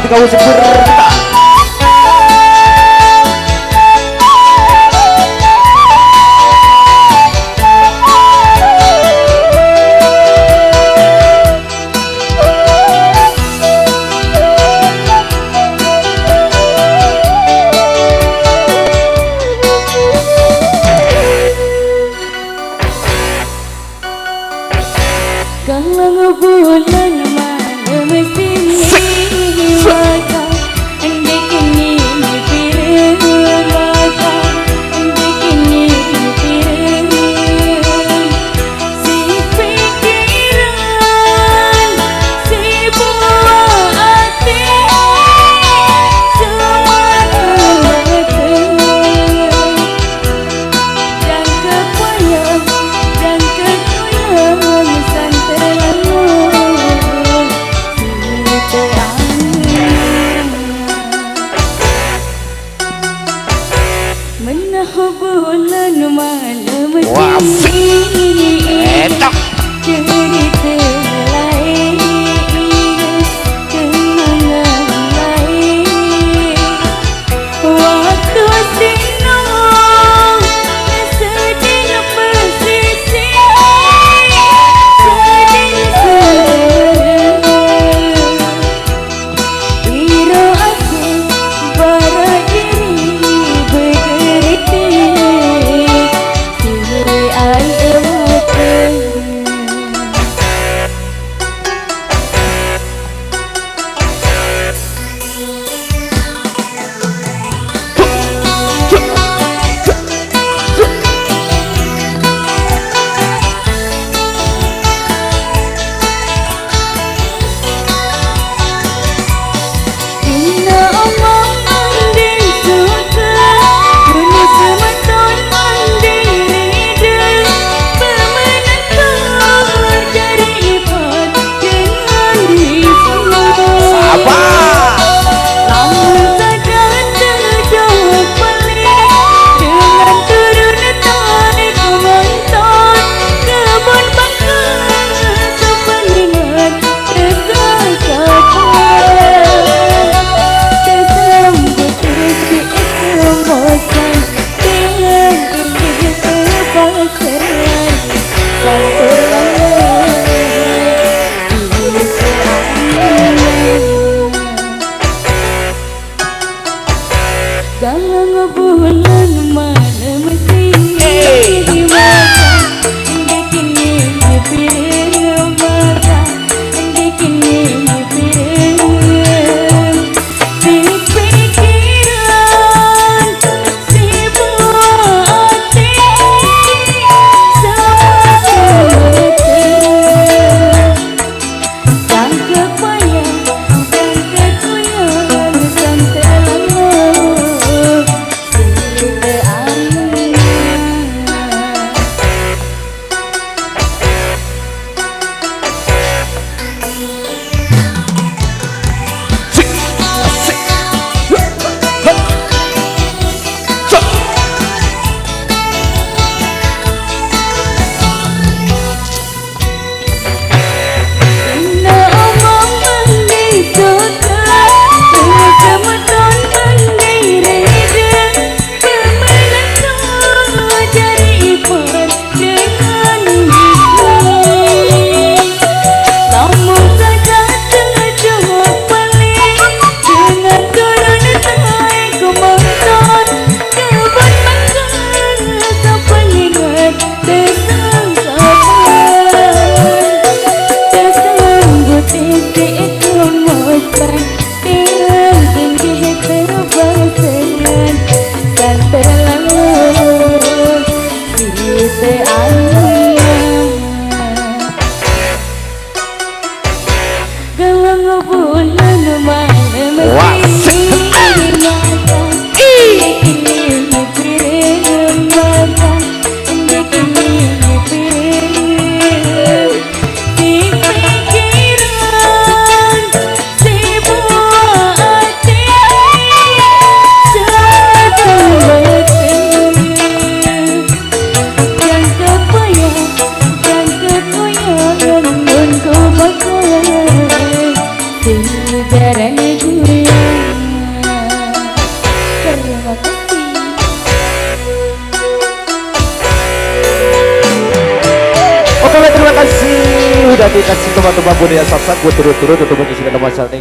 kau seberta. Kalau bulan malam sini maka andai kini dipilih maka andai kini dipilih si pikiran si buah hati semua terbatas dan kepayang dan kegoyang bulan malam sini cerita lain kenangan lain waktu siang sedih bersisi sedih iro aku barat diri bergeriti Galang bulan malam sini di mata andai kini dipilih mata andai kini dipilih si pikiran si buah hati semua dan kepayang dan kegoyang santai Galang bulan malam sini mata andai kini dipilih mata andai kini dipilih si pikiran si buah hati satu dan kepayang dan kegoyang mun ku bakal jaran gue sudah dikasih teman-teman budaya sasak buat turut-turut untuk mengisi masyarakat.